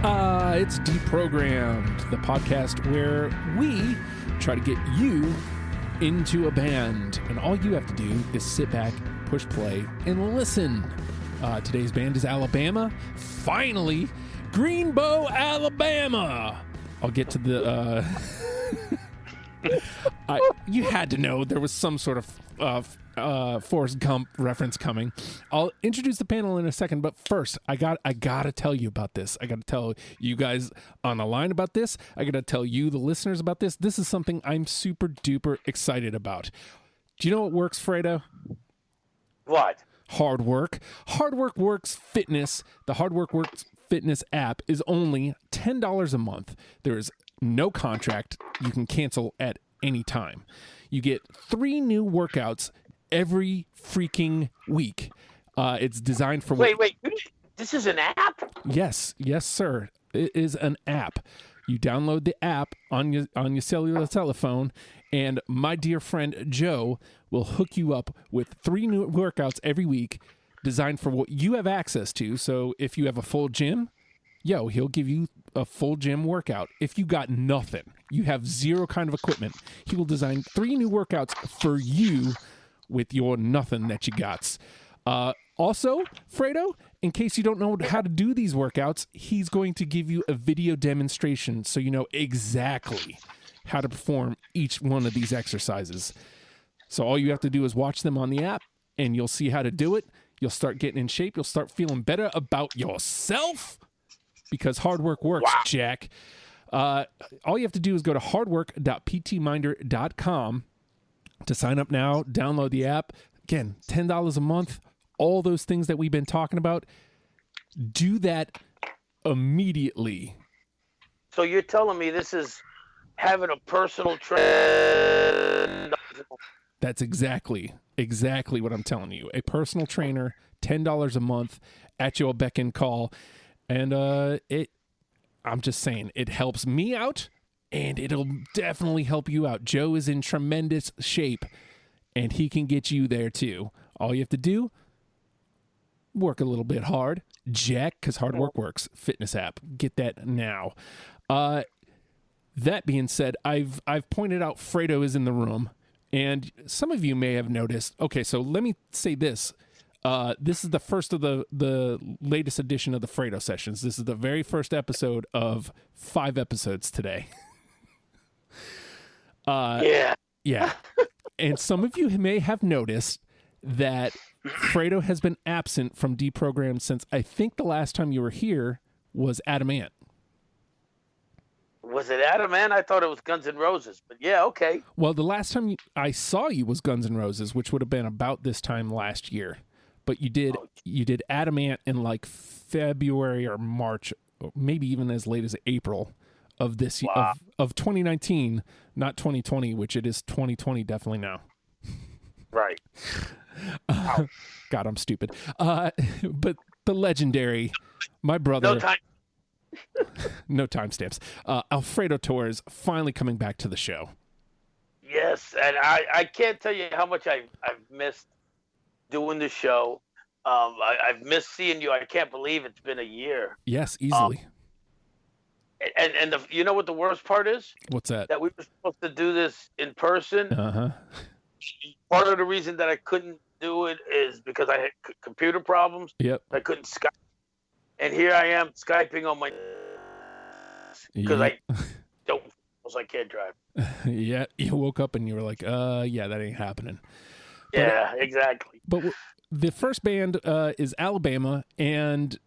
It's Deprogrammed, the podcast where we try to get you into a band. And all you have to do is sit back, push play, and listen. Today's band is Alabama. Finally, Greenbow, Alabama. I'll get to the... you had to know there was some sort of Forrest Gump reference coming. I'll introduce the panel in a second, but first, I gotta tell you about this. I gotta tell you guys on the line about this. I gotta tell you, the listeners, about this. This is something I'm super duper excited about. Do you know what works, Fredo? What? Hard Work. Hard Work Works Fitness. The Hard Work Works Fitness app is only $10 a month. There is no contract. You can cancel at any time. You get 3 new workouts every freaking week. It's designed for... Wait. This is an app? Yes, sir. It is an app. You download the app on your cellular telephone, and my dear friend Joe will hook you up with 3 new workouts every week designed for what you have access to. So if you have a full gym, he'll give you a full gym workout. If you got nothing, you have zero kind of equipment, he will design 3 new workouts for you with your nothing that you got. Also, Fredo, in case you don't know how to do these workouts, he's going to give you a video demonstration so you know exactly how to perform each one of these exercises. So all you have to do is watch them on the app, and you'll see how to do it. You'll start getting in shape. You'll start feeling better about yourself because hard work works, wow. Jack. All you have to do is go to hardwork.ptminder.com to sign up now, download the app. Again, $10 a month, all those things that we've been talking about. Do that immediately. So you're telling me this is having a personal trainer? That's exactly what I'm telling you. A personal trainer, $10 a month at your beck and call. And I'm just saying, it helps me out, and it'll definitely help you out. Joe is in tremendous shape, and he can get you there too. All you have to do, work a little bit hard. Jack, because Hard Work Works Fitness app. Get that now. That being said, I've pointed out Fredo is in the room, and some of you may have noticed. Okay, so let me say this. This is the first of the latest edition of the Fredo Sessions. This is the very first episode of 5 episodes today. Yeah. And some of you may have noticed that Fredo has been absent from Deprogrammed since I think the last time you were here was Adamant. Was it Adamant? I thought it was Guns N' Roses, but yeah, okay. Well, the last time I saw you was Guns N' Roses, which would have been about this time last year. But you did Adamant in like February or March, or maybe even as late as April of this wow. of 2019, not 2020, which it is 2020 definitely now. Right. God, I'm stupid. But the legendary, my brother. No time. No timestamps. Alfredo Torres finally coming back to the show. Yes, and I can't tell you how much I've missed doing the show. I've missed seeing you. I can't believe it's been a year. Yes, easily. And you know what the worst part is? What's that? That we were supposed to do this in person. Uh-huh. Part of the reason that I couldn't do it is because I had computer problems. Yep. I couldn't Skype. And here I am Skyping on my because I can't drive. Yeah, you woke up and you were like, yeah, that ain't happening. Yeah, exactly. But the first band is Alabama, and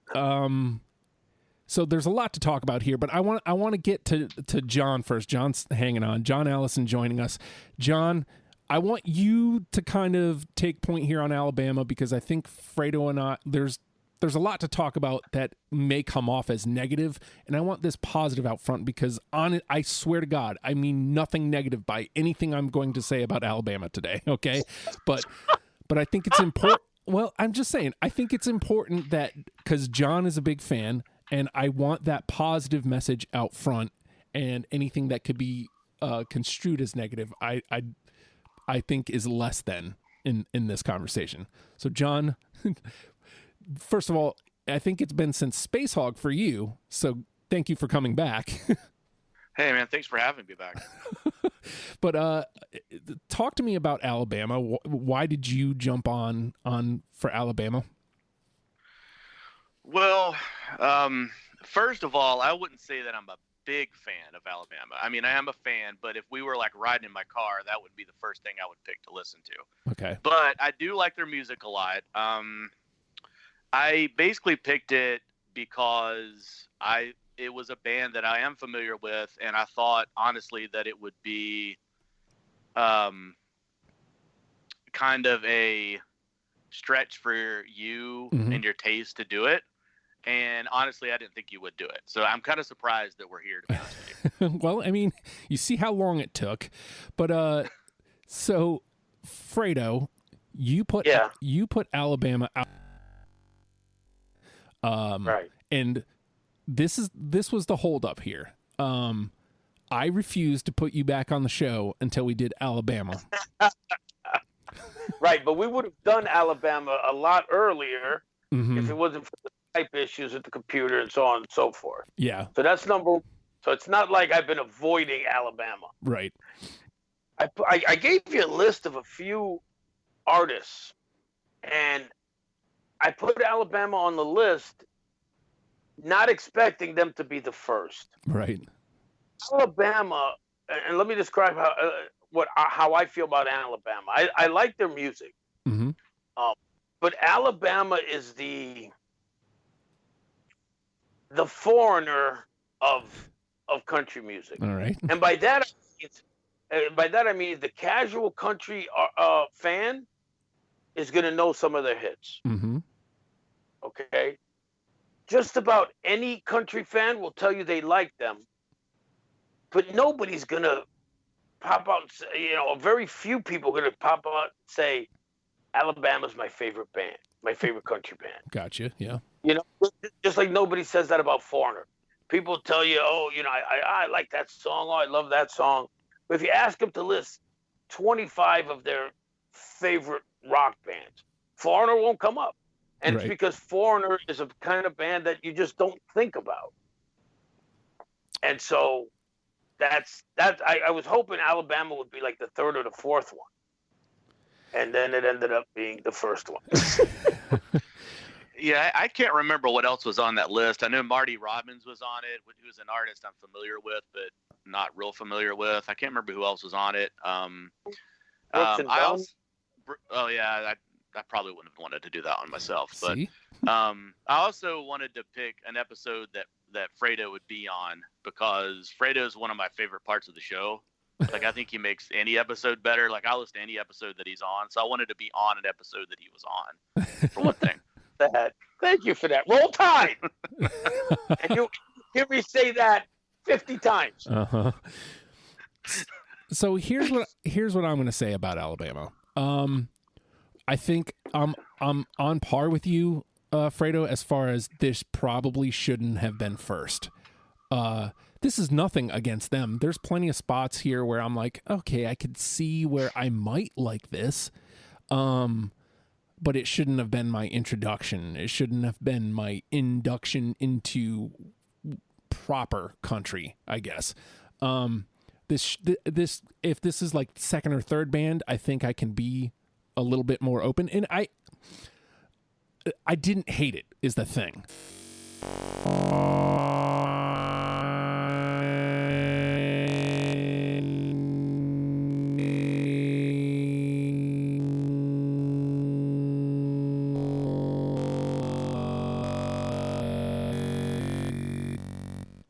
so there's a lot to talk about here. But I want to get to John first. John's hanging on. John Allison joining us. John, I want you to kind of take point here on Alabama because I think Fredo and I there's a lot to talk about that may come off as negative, and I want this positive out front because on it, I swear to God, I mean nothing negative by anything I'm going to say about Alabama today, okay? But I think it's important. Well, I'm just saying, I think it's important that because John is a big fan, and I want that positive message out front, and anything that could be construed as negative, I think is less than in this conversation. So, John. First of all, I think it's been since Space Hog for you, so thank you for coming back. Hey, man, thanks for having me back. But talk to me about Alabama. Why did you jump on for Alabama? Well, first of all, I wouldn't say that I'm a big fan of Alabama. I mean, I am a fan, but if we were like riding in my car, that would be the first thing I would pick to listen to. Okay. But I do like their music a lot. I basically picked it because it was a band that I am familiar with, and I thought honestly that it would be kind of a stretch for you and your taste to do it. And honestly, I didn't think you would do it. So I'm kind of surprised that we're here, to be honest with you. Well, I mean, you see how long it took. But so Fredo, you put Alabama out. Right. And this was the holdup here. I refused to put you back on the show until we did Alabama. Right, but we would have done Alabama a lot earlier if it wasn't for the type issues with the computer and so on and so forth. Yeah. So that's number. So it's not like I've been avoiding Alabama. Right. I gave you a list of a few artists, and I put Alabama on the list, not expecting them to be the first. Right. Alabama, and let me describe how I feel about Alabama. I like their music, but Alabama is the foreigner of country music. All right. And by that I mean the casual country fan is going to know some of their hits. Okay. Just about any country fan will tell you they like them, but nobody's going to pop out and say, very few people are going to pop out and say, Alabama's my favorite band, my favorite country band. Gotcha. Yeah. Just like nobody says that about Foreigner. People tell you, I like that song. Oh, I love that song. But if you ask them to list 25 of their favorite rock bands, Foreigner won't come up. And It's because Foreigner is a kind of band that you just don't think about. And so that's I was hoping Alabama would be like the third or the fourth one. And then it ended up being the first one. Yeah, I can't remember what else was on that list. I know Marty Robbins was on it, who's an artist I'm familiar with, but not real familiar with. I can't remember who else was on it. I probably wouldn't have wanted to do that one myself. But I also wanted to pick an episode that Fredo would be on, because Fredo is one of my favorite parts of the show. Like, I think he makes any episode better. Like, I listen to any episode that he's on. So I wanted to be on an episode that he was on, for one thing. Thank you for that. Roll Tide. And you hear me say that 50 times. So here's what I'm going to say about Alabama. I think I'm on par with you, Fredo, as far as this probably shouldn't have been first. This is nothing against them. There's plenty of spots here where I'm like, okay, I could see where I might like this. But it shouldn't have been my introduction. It shouldn't have been my induction into proper country, I guess. This if this is like second or third band, I think I can be a little bit more open. And I didn't hate it, is the thing.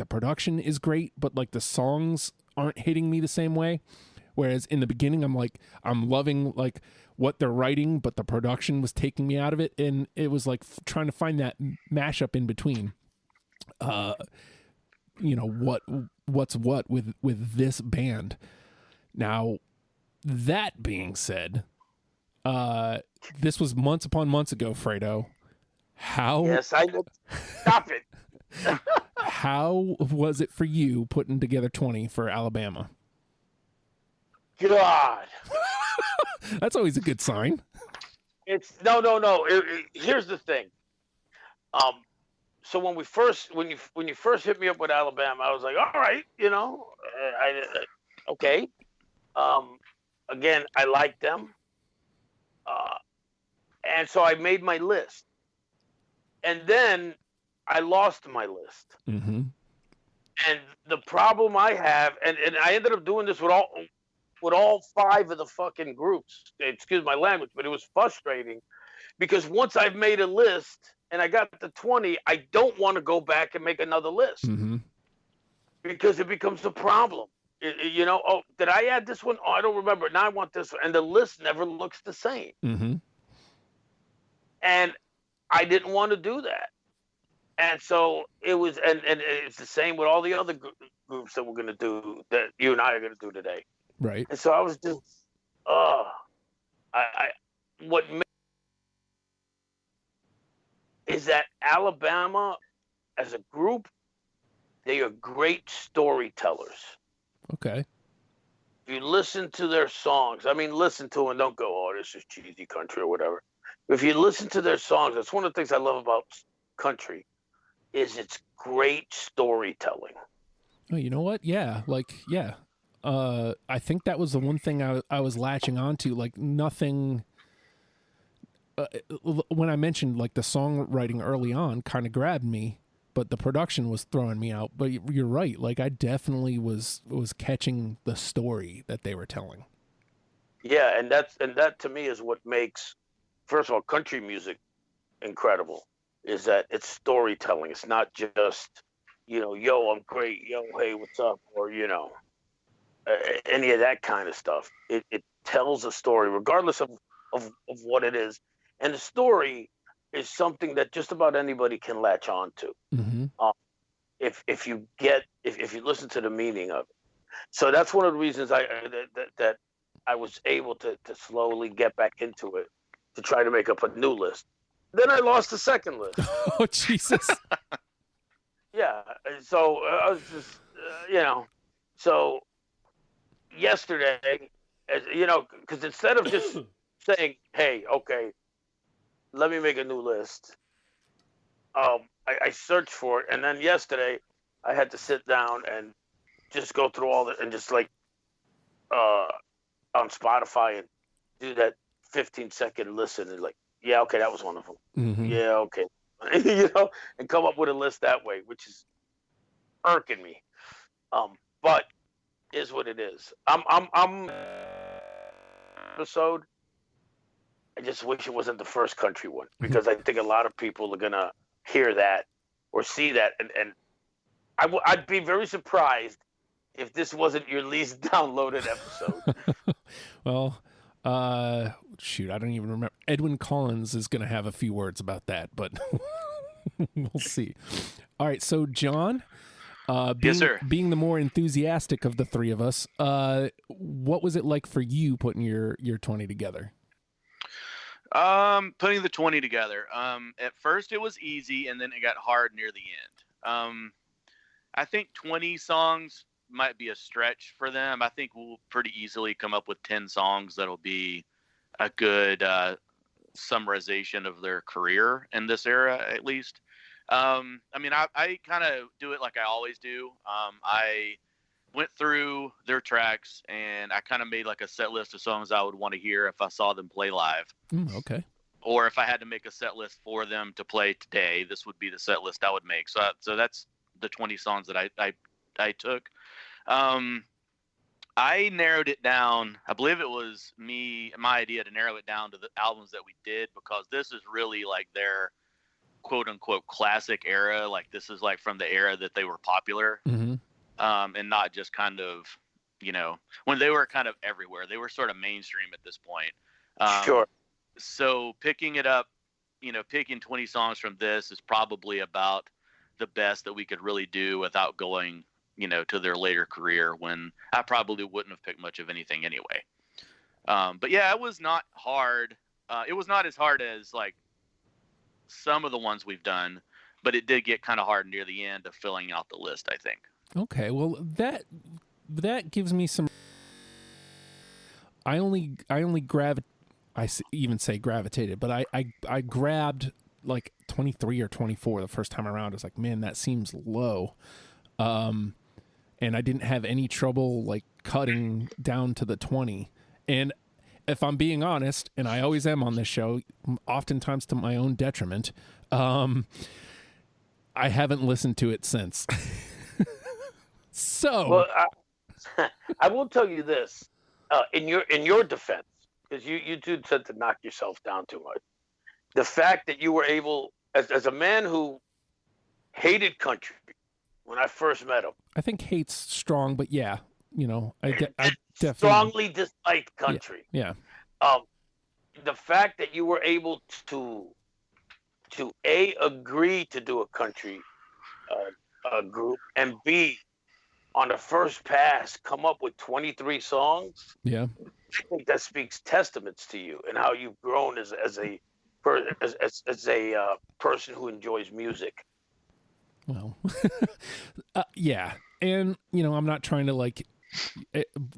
Production is great, but like the songs aren't hitting me the same way. Whereas in the beginning, I'm loving like what they're writing, but the production was taking me out of it, and it was like trying to find that mashup in between. What's what with this band. Now, that being said, this was months upon months ago, Fredo. How? Yes, I know. Stop it. How was it for you putting together 20 for Alabama? God. That's always a good sign. It's no. Here's the thing. so when you first hit me up with Alabama, I was like, all right, okay. Um, Again, I like them, uh, and so I made my list, and then I lost my list. Mm-hmm. And the problem I have, and I ended up doing this with all five of the fucking groups. Excuse my language, but it was frustrating because once I've made a list and I got the 20, I don't want to go back and make another list Mm-hmm. because it becomes a problem. Oh, did I add this one? Oh, I don't remember. Now I want this one. And the list never looks the same. Mm-hmm. And I didn't want to do that. And so it was, and it's the same with all the other groups that we're going to do, that you and I are going to do today. Right. And so I was just, what is that Alabama as a group, they are great storytellers. Okay. If you listen to their songs, I mean, listen to them, don't go, oh, this is cheesy country or whatever. If you listen to their songs, that's one of the things I love about country, is it's great storytelling. Oh, you know what? Yeah. Yeah. I think that was the one thing I was latching onto. Like nothing. When I mentioned like the songwriting early on, kind of grabbed me, but the production was throwing me out. But you're right. Like I definitely was catching the story that they were telling. Yeah, and that to me is what makes, first of all, country music incredible. Is that it's storytelling. It's not just, yo, I'm great, yo, hey, what's up, or any of that kind of stuff. It tells a story, regardless of what it is, and the story is something that just about anybody can latch on to. Mm-hmm. If you listen to the meaning of it. So that's one of the reasons that I was able to slowly get back into it, to try to make up a new list. Then I lost the second list. Oh, Jesus. Yeah. So I was just, so yesterday, because instead of just saying, hey, okay, let me make a new list, I searched for it. And then yesterday I had to sit down and just go through all the, and just like on Spotify and do that 15-second listen and like, yeah, okay, that was one of them. Mm-hmm. Yeah, okay. And come up with a list that way, which is irking me. But is what it is. I'm episode. I just wish it wasn't the first country one, because I think a lot of people are gonna hear that or see that, and I'd be very surprised if this wasn't your least downloaded episode. Well, shoot, I don't even remember. Edwin Collins is going to have a few words about that, but we'll see. All right, so John, yes, sir. Being the more enthusiastic of the three of us, what was it like for you putting your 20 together? Putting the 20 together. At first it was easy, and then it got hard near the end. I think 20 songs might be a stretch for them. I think we'll pretty easily come up with 10 songs that'll be a good summarization of their career in this era, at least. I mean, I kind of do it like I always do. I went through their tracks and I kind of made like a set list of songs I would want to hear if I saw them play live. Okay. Or if I had to make a set list for them to play today, this would be the set list I would make. So that's the 20 songs that I took. I narrowed it down. I believe it was my idea to narrow it down to the albums that we did, because this is really like their quote unquote classic era. Like this is like from the era that they were popular. Mm-hmm. And not just kind of, when they were kind of everywhere. They were sort of mainstream at this point. Sure. So picking it up, picking 20 songs from this is probably about the best that we could really do without going, to their later career, when I probably wouldn't have picked much of anything anyway. But yeah, it was not hard. It was not as hard as like some of the ones we've done, but it did get kind of hard near the end of filling out the list, I think. Okay, well that gives me some. I even say gravitated, but I grabbed like 23 or 24 the first time around. I was like, man, that seems low. And I didn't have any trouble like cutting down to the 20. And if I'm being honest, and I always am on this show, oftentimes to my own detriment, I haven't listened to it since. So, well, I will tell you this, in your defense, because you two tend to knock yourself down too much. The fact that you were able, as a man who hated country when I first met him. I think hate's strong, but yeah, you know, I definitely strongly disliked country. Yeah. The fact that you were able to agree to do a country group, and B, on the first pass come up with 23 songs. Yeah, I think that speaks testaments to you and how you've grown as a person who enjoys music. Well, yeah. And, you know, I'm not trying to like,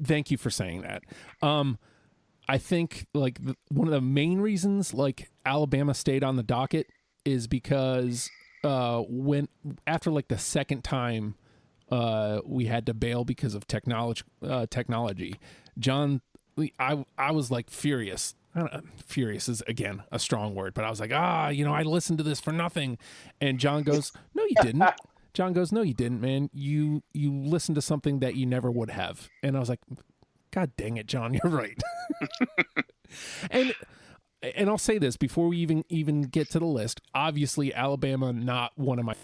thank you for saying that. I think like one of the main reasons like Alabama stayed on the docket is because after like the second time we had to bail because of technology, John, I was like furious. Furious is again a strong word, but I was like, you know, I listened to this for nothing. And John goes, no, you didn't. John goes, no, you didn't, man. You listened to something that you never would have. And I was like, God dang it, John, you're right. and I'll say this before we even get to the list. Obviously, Alabama, not one of my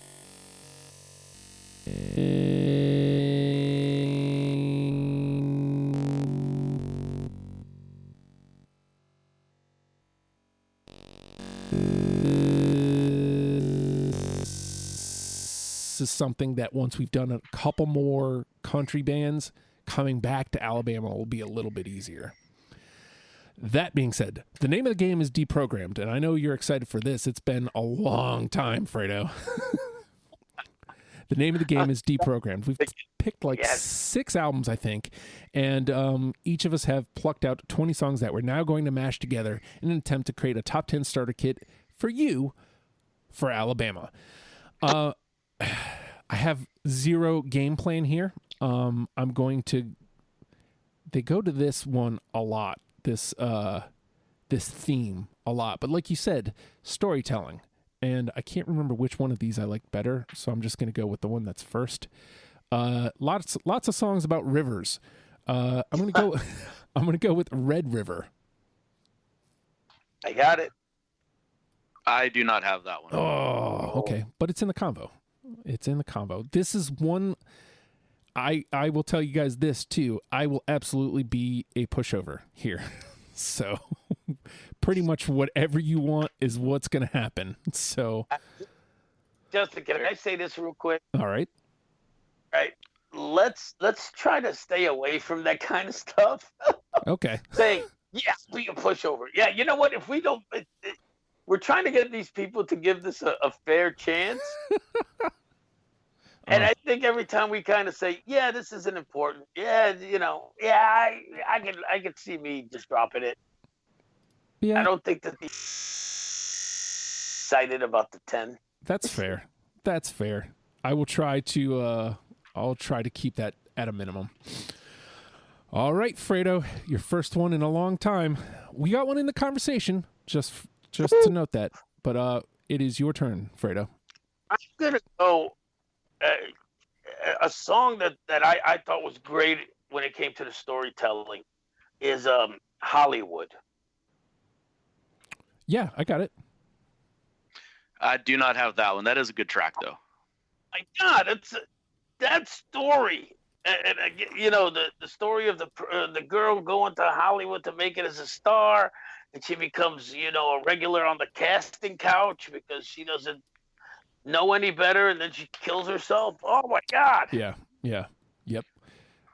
is something that once we've done a couple more country bands, coming back to Alabama will be a little bit easier. That being said, the name of the game is Deprogrammed, and I know you're excited for this. It's been a long time, Fredo. The name of the game is Deprogrammed. We've picked like 6 albums, I think, and each of us have plucked out 20 songs that we're now going to mash together in an attempt to create a top 10 starter kit for you for Alabama. I have zero game plan here. I'm going to. They go to this one a lot. This theme a lot, but like you said, storytelling. And I can't remember which one of these I like better, so I'm just going to go with the one that's first. Lots of songs about rivers. I'm going to go. I'm going to go with Red River. I got it. I do not have that one. Oh, okay, but it's in the combo. It's in the combo. This is one. I will tell you guys this too. I will absolutely be a pushover here. So pretty much whatever you want is what's going to happen. So Justin, can I say this real quick? All right. All right. Let's try to stay away from that kind of stuff. Okay. Saying, yeah, be a pushover. Yeah, you know what? If we don't, we're trying to get these people to give this a fair chance. And I think every time we kind of say, yeah, this isn't important. Yeah, you know, yeah, I can see me just dropping it. Yeah. I don't think that they're excited about the 10. That's fair. That's fair. I will try to keep that at a minimum. All right, Fredo, your first one in a long time. We got one in the conversation, just to note that. But it is your turn, Fredo. I'm gonna go. A song that I thought was great when it came to the storytelling is Hollywood. Yeah, I got it. I do not have that one. That is a good track, though. My God, that story, and you know the story of the girl going to Hollywood to make it as a star, and she becomes a regular on the casting couch because she doesn't know any better, and then she kills herself. Oh my God. Yeah. Yep.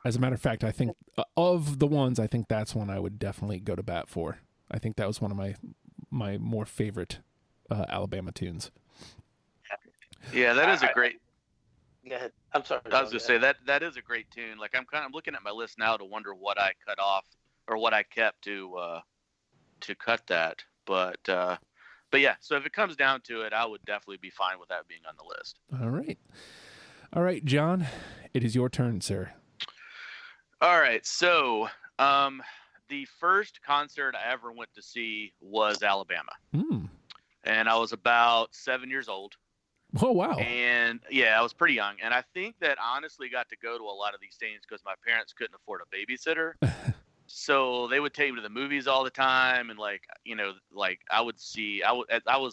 As a matter of fact, I think of the ones, I think that's one I would definitely go to bat for. I think that was one of my more favorite Alabama tunes. Yeah, that is a great. Go ahead. I'm sorry. I was going to say that is a great tune. Like I'm looking at my list now to wonder what I cut off or what I kept to cut that. But But yeah, so if it comes down to it, I would definitely be fine with that being on the list. All right, John, it is your turn, sir. All right, so the first concert I ever went to see was Alabama. And I was about 7 years old. Oh, wow. And yeah, I was pretty young. And I think that I honestly got to go to a lot of these things because my parents couldn't afford a babysitter. So they would take me to the movies all the time. And like, you know, like I was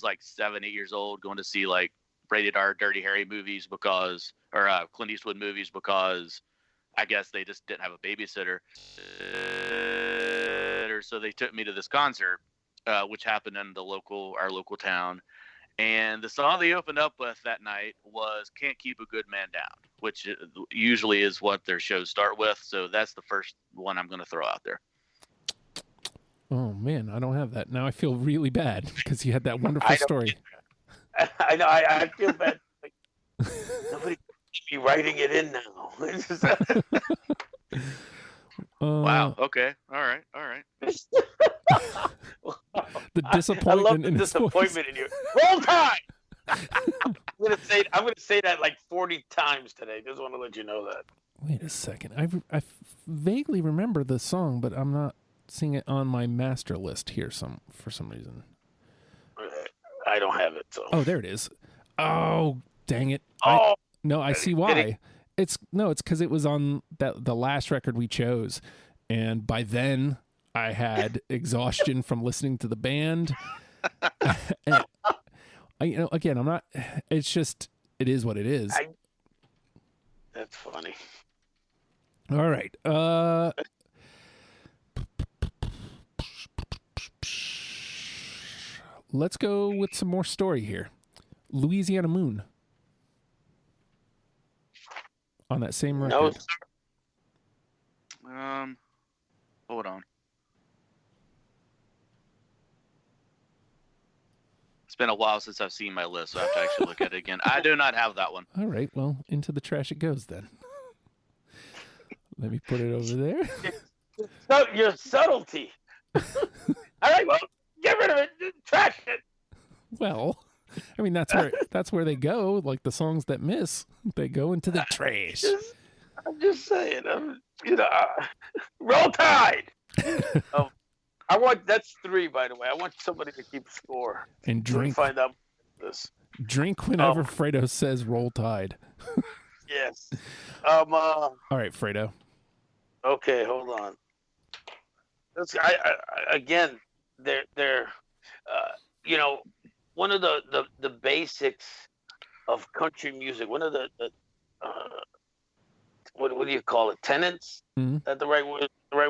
like 7, 8 years old going to see like rated R Dirty Harry movies or Clint Eastwood movies because I guess they just didn't have a babysitter. So they took me to this concert, which happened in our local town. And the song they opened up with that night was Can't Keep a Good Man Down, which usually is what their shows start with. So that's the first one I'm going to throw out there. Oh, man, I don't have that. Now I feel really bad because you had that wonderful story. I know. I feel bad. Like, nobody be writing it in now. Wow. Okay. All right. The disappointment. I love the disappointment in you. Roll Tide. I'm gonna say that like 40 times today. Just want to let you know that. Wait a second. I vaguely remember the song, but I'm not seeing it on my master list here. For some reason. I don't have it. So. Oh, there it is. Oh, dang it. Oh. I see why. It's because it was on the last record we chose, and by then I had exhaustion from listening to the band. And again, I'm not. It's just it is what it is. That's funny. All right. Let's go with some more story here. Louisiana Moon. On that same record. No, sir. Hold on. It's been a while since I've seen my list, so I have to actually look at it again. I do not have that one. All right, well, into the trash it goes then. Let me put it over there. Your subtlety. All right, well, get rid of it. Trash it. Well, I mean that's where they go. Like the songs that miss, they go into the trash. I'm just saying. Roll Tide. That's 3, by the way. I want somebody to keep score and drink. Find out this. Drink whenever Fredo says "Roll Tide." Yes. All right, Fredo. Okay, hold on. Again, they're one of the basics of country music. One of the what do you call it? Tenets? Mm-hmm. That the right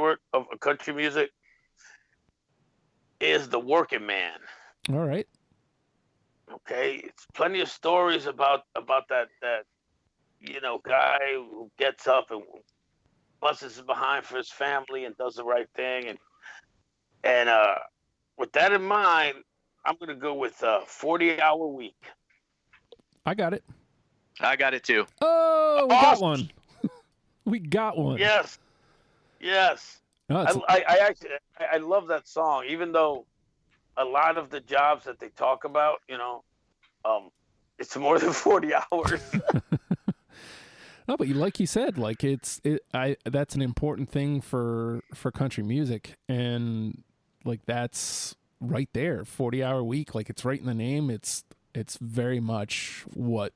word of country music is the working man. All right. Okay, it's plenty of stories about that guy who gets up and busts his behind for his family and does the right thing, and with that in mind, I'm gonna go with 40-hour week. I got it. I got it too. Oh, we got one. We got one. Yes. Oh, I love that song, even though a lot of the jobs that they talk about, it's more than 40 hours. No, but like you said, like that's an important thing for country music, and like that's right there, 40-hour week. Like it's right in the name. It's very much what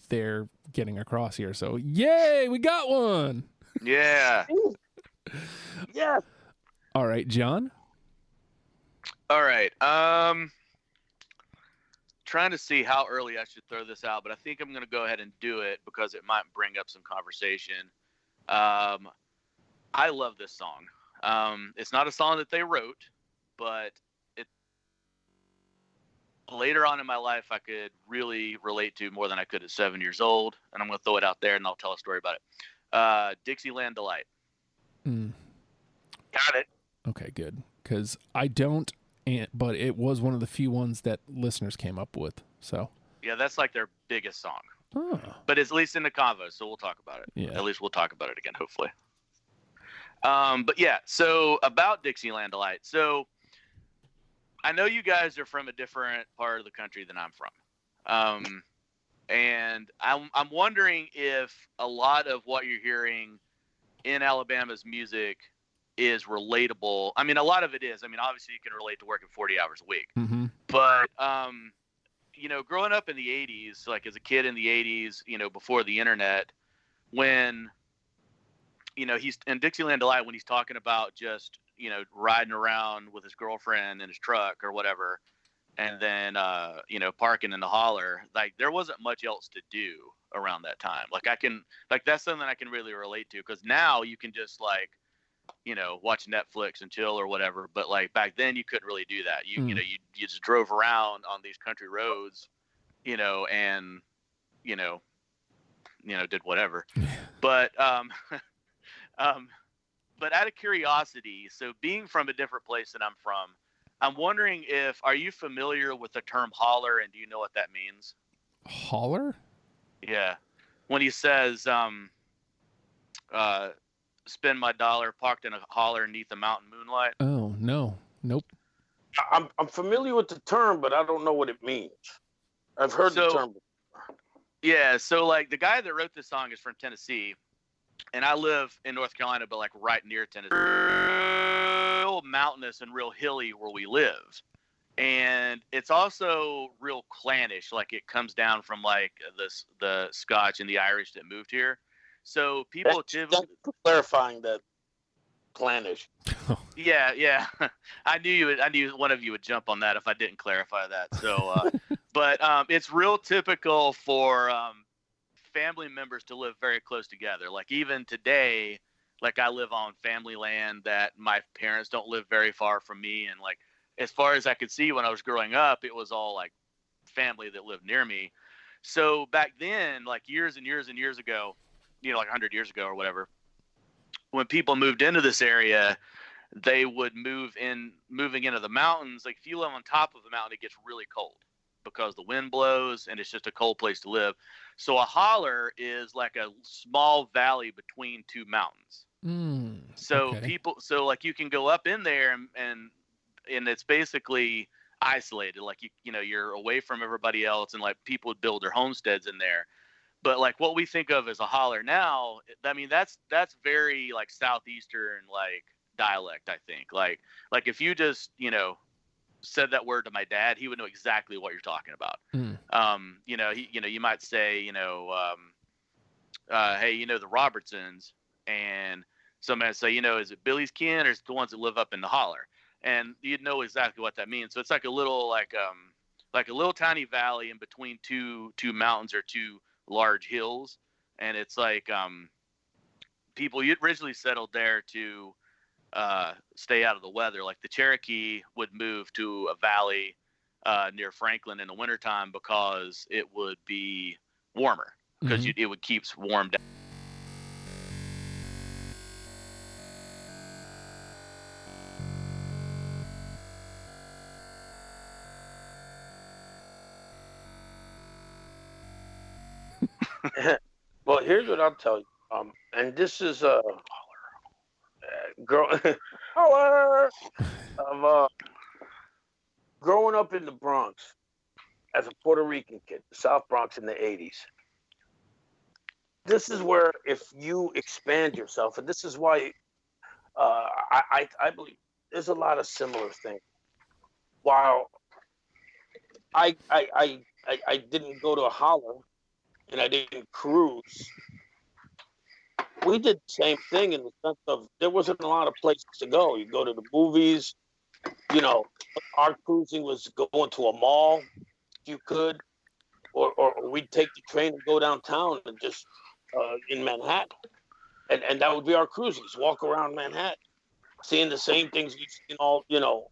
they're getting across here. So yay, we got one. Yeah. Yeah. All right, John. All right. Trying to see how early I should throw this out, but I think I'm going to go ahead and do it because it might bring up some conversation. I love this song. It's not a song that they wrote, but later on in my life, I could really relate to more than I could at 7 years old. And I'm going to throw it out there and I'll tell a story about it. Dixieland Delight. Got it. Okay, good. Because I don't, but it was one of the few ones that listeners came up with. So yeah, that's like their biggest song. Oh. But it's at least in the convo, so we'll talk about it. Yeah. At least we'll talk about it again, hopefully. But yeah, so about Dixieland Delight. So I know you guys are from a different part of the country than I'm from. And I'm wondering if a lot of what you're hearing in Alabama's music is relatable. I mean, a lot of it is. I mean, obviously you can relate to working 40 hours a week. Mm-hmm. But, you know, growing up in the 80s, like as a kid in the 80s, you know, before the internet, when, you know, he's in Dixieland Delight, when he's talking about just, you know, riding around with his girlfriend in his truck or whatever, and then, you know, parking in the holler, like there wasn't much else to do around that time. Like that's something I can really relate to, because now you can just like, you know, watch Netflix and chill or whatever. But like back then you couldn't really do that. You know, you just drove around on these country roads, you know, and, you know, did whatever. But, but out of curiosity, so being from a different place than I'm from, I'm wondering are you familiar with the term holler, and do you know what that means? Holler? Yeah. When he says, spend my dollar parked in a holler neath the mountain moonlight. Oh, no. Nope. I'm familiar with the term, but I don't know what it means. I've heard the term before. Yeah, so like the guy that wrote this song is from Tennessee, and I live in North Carolina, but like right near Tennessee. Real mountainous and real hilly where we live. And it's also real clannish, like it comes down from like the Scotch and the Irish that moved here. So people typically clarifying that clannish. Yeah. I knew one of you would jump on that if I didn't clarify that. So, but it's real typical for family members to live very close together. Like even today, like I live on family land that my parents don't live very far from me, and like as far as I could see when I was growing up, it was all like family that lived near me. So back then, like years and years and years ago, you know, like 100 years ago or whatever, when people moved into this area, they would moving into the mountains. Like if you live on top of the mountain, it gets really cold because the wind blows and it's just a cold place to live. So a holler is like a small valley between two mountains. So so like you can go up in there and it's basically isolated. Like you know, you're away from everybody else, and like people would build their homesteads in there. But like what we think of as a holler now, I mean, that's very like Southeastern like dialect, I think. Like if you just, you know, said that word to my dad, he would know exactly what you're talking about. You know, you might say, you know, hey, you know, the Robertsons, and somebody would say, you know, is it Billy's kin or is it the ones that live up in the holler? And you'd know exactly what that means. So it's like a little like a little tiny valley in between two mountains or two large hills, and it's like people originally settled there to stay out of the weather. Like the Cherokee would move to a valley near Franklin in the wintertime because it would be warmer, because it would keep warm down. Well, here's what I'll tell you. And this is growing up in the Bronx as a Puerto Rican kid, the South Bronx in the 80s. This is where if you expand yourself, and this is why I believe there's a lot of similar things. While I didn't go to a holler and I didn't cruise, we did the same thing in the sense of there wasn't a lot of places to go. You go to the movies, you know, our cruising was going to a mall if you could, or we'd take the train and go downtown and just in Manhattan. And that would be our cruising, just walk around Manhattan, seeing the same things we've seen all, you know,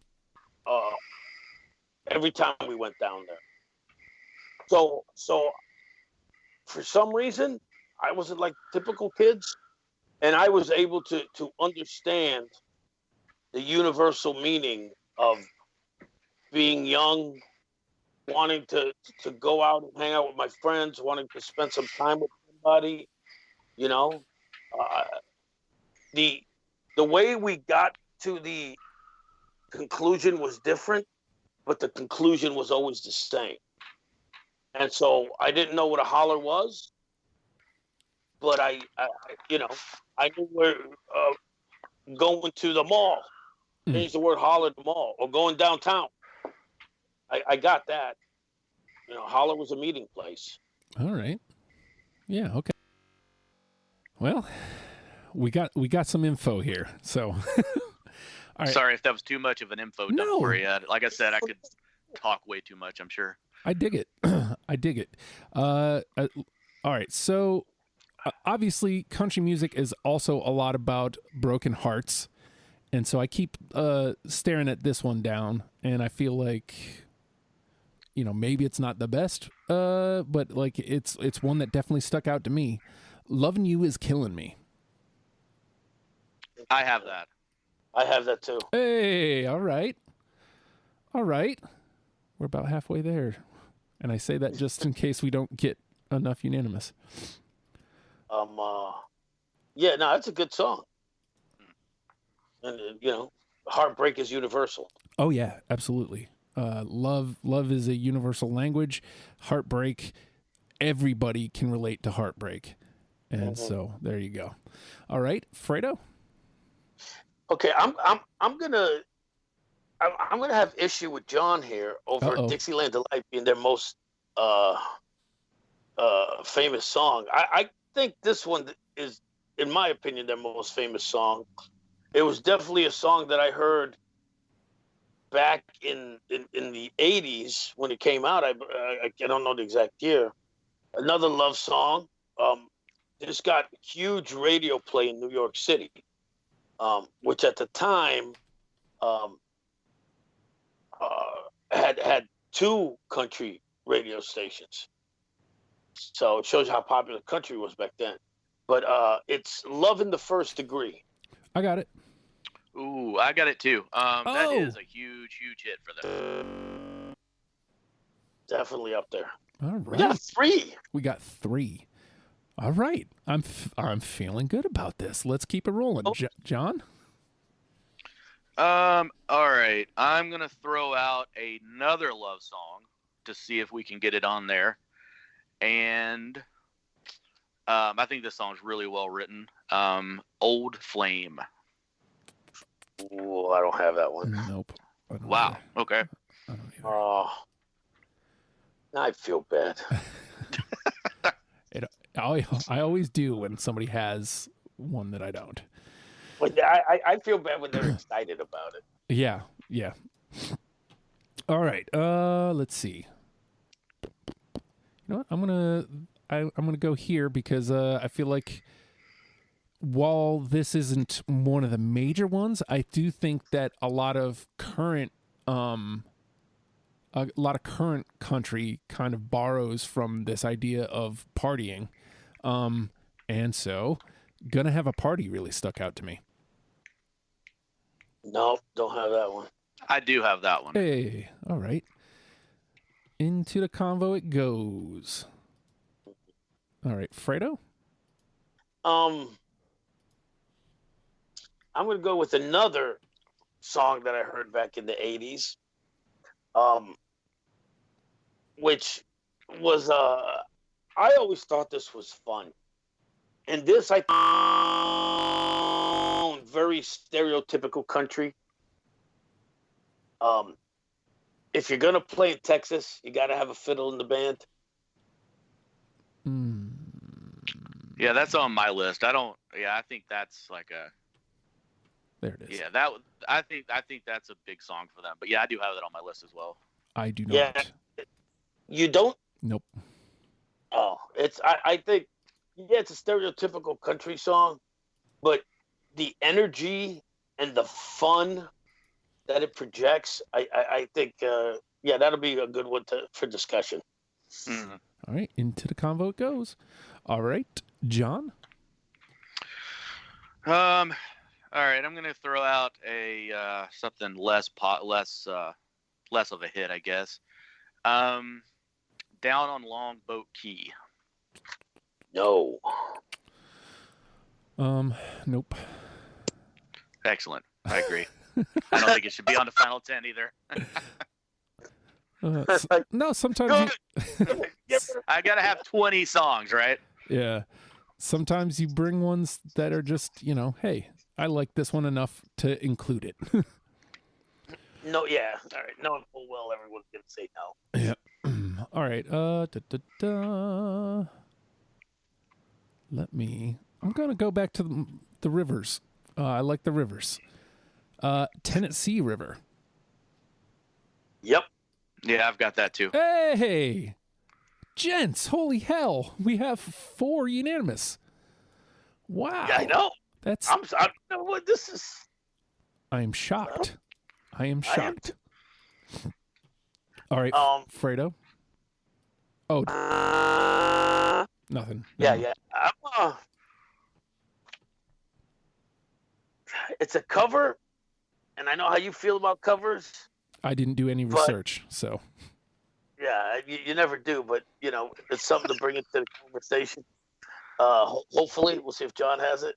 every time we went down there. So for some reason, I wasn't like typical kids, and I was able to understand the universal meaning of being young, wanting to go out and hang out with my friends, wanting to spend some time with somebody, you know. The way we got to the conclusion was different, but the conclusion was always the same. And so I didn't know what a holler was, but I knew where going to the mall. Change the word holler to mall, or going downtown. I got that. Holler was a meeting place. All right. Yeah. Okay. Well, we got some info here. So, all right. Sorry if that was too much of an info dump for you. Like I said, I could talk way too much, I'm sure. I dig it. I dig it. All right. So, obviously, country music is also a lot about broken hearts. And so I keep staring at this one down, and I feel like, maybe it's not the best, but like it's one that definitely stuck out to me. Loving You Is Killing Me. I have that. I have that too. Hey, all right. All right. We're about halfway there. And I say that just in case we don't get enough unanimous. Yeah, no, that's a good song. And, heartbreak is universal. Oh, yeah, absolutely. Love is a universal language. Heartbreak, everybody can relate to heartbreak. And so there you go. All right, Fredo? Okay, I'm gonna have issue with John here over Dixieland Delight being their most famous song. I think this one is, in my opinion, their most famous song. It was definitely a song that I heard back in the 80s when it came out. I don't know the exact year. Another love song. This got huge radio play in New York City, which at the time had two country radio stations. So it shows how popular country was back then. But it's Love in the First Degree. I got it. Ooh, I got it too. That is a huge hit for them. Definitely up there. All right. We got three. All right. I'm feeling good about this. Let's keep it rolling. John? All right. I'm going to throw out another love song to see if we can get it on there. And I think this song's really well written. Old Flame. Ooh, I don't have that one. Nope. Wow. Okay. I don't either. Oh, I feel bad. I always do when somebody has one that I don't. But I feel bad when they're excited about it. Yeah. All right. Let's see. You know what? I'm gonna go here because I feel like while this isn't one of the major ones, I do think that a lot of current country kind of borrows from this idea of partying. And so Gonna Have a Party really stuck out to me. No, don't have that one. I do have that one. Hey, all right. Into the convo it goes. All right, Fredo? I'm going to go with another song that I heard back in the 80s, which was, I always thought this was fun. And this, I found very stereotypical country. If you're going to play in Texas, you got to have a fiddle in the band. Yeah, that's on my list. I think that's like a... There it is. Yeah, I think that's a big song for them. But yeah, I do have that on my list as well. I do not. Yeah. You don't? Nope. Oh, I think, yeah, it's a stereotypical country song, but the energy and the fun that it projects, I think, yeah, that'll be a good one for discussion. Mm-hmm. All right, into the convo it goes. All right, John? All right, I'm gonna throw out a something less of a hit, I guess. Down on Longboat Key. No. Nope. Excellent. I agree. I don't think it should be on the final 10 either. No, sometimes I gotta have 20 songs, right? yeah. Sometimes you bring ones that are just, hey, I like this one enough to include it. No, yeah. All right. Knowing full well everyone's going to say no. Yeah. All right. I'm going to go back to the rivers. I like the rivers. Tennessee River. Yep. Yeah, I've got that too. Hey, gents, holy hell. We have 4 unanimous. Wow. Yeah, I know. That's. You know what? This is. I am shocked. I am shocked. All right, Fredo. Oh, nothing. Yeah, yeah. It's a cover, and I know how you feel about covers. I didn't do any research, so. Yeah, you never do, but it's something to bring into the conversation. Hopefully, we'll see if John has it.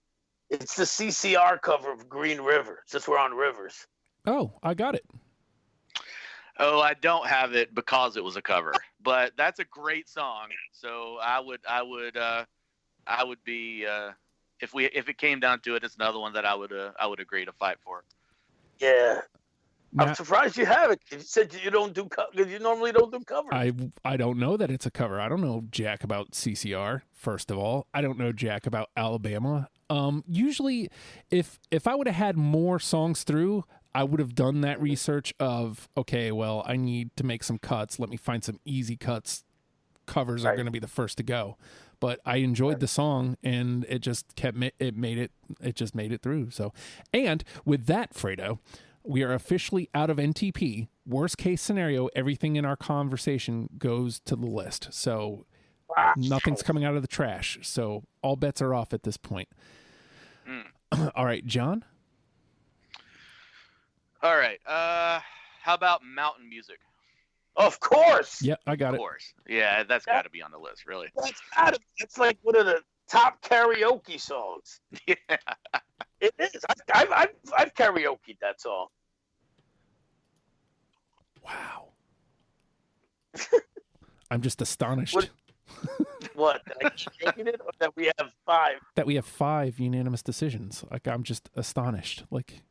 It's the CCR cover of Green River, since we're on rivers. Oh, I got it. Oh, I don't have it because it was a cover, but that's a great song. So I would be if it came down to it, it's another one that I would agree to fight for. Yeah, now, I'm surprised you have it. You said you don't do because you normally don't do covers. I don't know that it's a cover. I don't know jack about CCR. First of all, I don't know jack about Alabama. Usually, if I would have had more songs through, I would have done that research of, okay, well, I need to make some cuts. Let me find some easy cuts. Covers are going to be the first to go. But I enjoyed the song, and it just made it through. So, and with that, Fredo, we are officially out of NTP. Worst case scenario, everything in our conversation goes to the list. So nothing's coming out of the trash. So all bets are off at this point. All right, John. All right. How about mountain music? Of course. Yeah, I got it. Of course. Yeah, that's got to be on the list, really. It's like one of the top karaoke songs. Yeah. It is. I've karaoke'd that song. Wow. I'm just astonished. What? That I keep taking it, or that we have 5? That we have 5 unanimous decisions. Like, I'm just astonished. Like,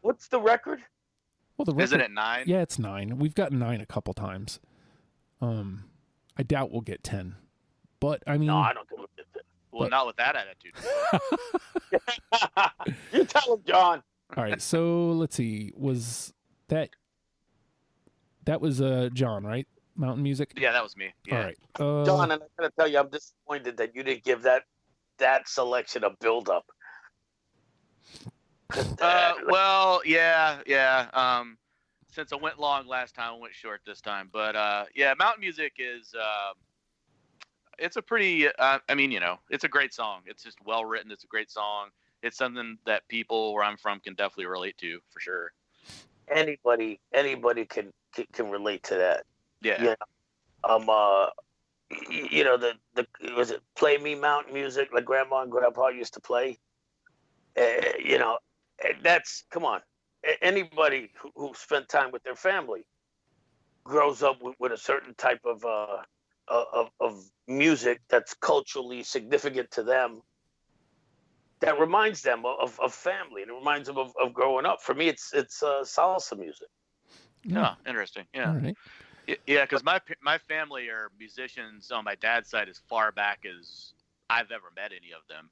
what's the record? Well, the record, isn't it 9? Yeah, it's 9. We've gotten 9 a couple times. I doubt we'll get 10. But I mean, no, I don't think we'll get 10. Well, not with that attitude. You tell him, John. All right, so let's see. Was that was John, right? Mountain music? Yeah, that was me. Yeah. All right. John, and I gotta tell you, I'm disappointed that you didn't give that selection a build up. Well, yeah. Since I went long last time, I went short this time. But yeah, mountain music is it's a pretty it's a great song. It's just well written. It's a great song. It's something that people where I'm from can definitely relate to, for sure. Anybody can relate to that. Yeah. The was it Play Me Mountain Music like Grandma and Grandpa used to play? That's, come on. Anybody who spent time with their family grows up with a certain type of music that's culturally significant to them, that reminds them of family, and it reminds them of growing up. For me, it's salsa music. Oh, interesting. Yeah. All right. Yeah, because my family are musicians on my dad's side as far back as I've ever met any of them.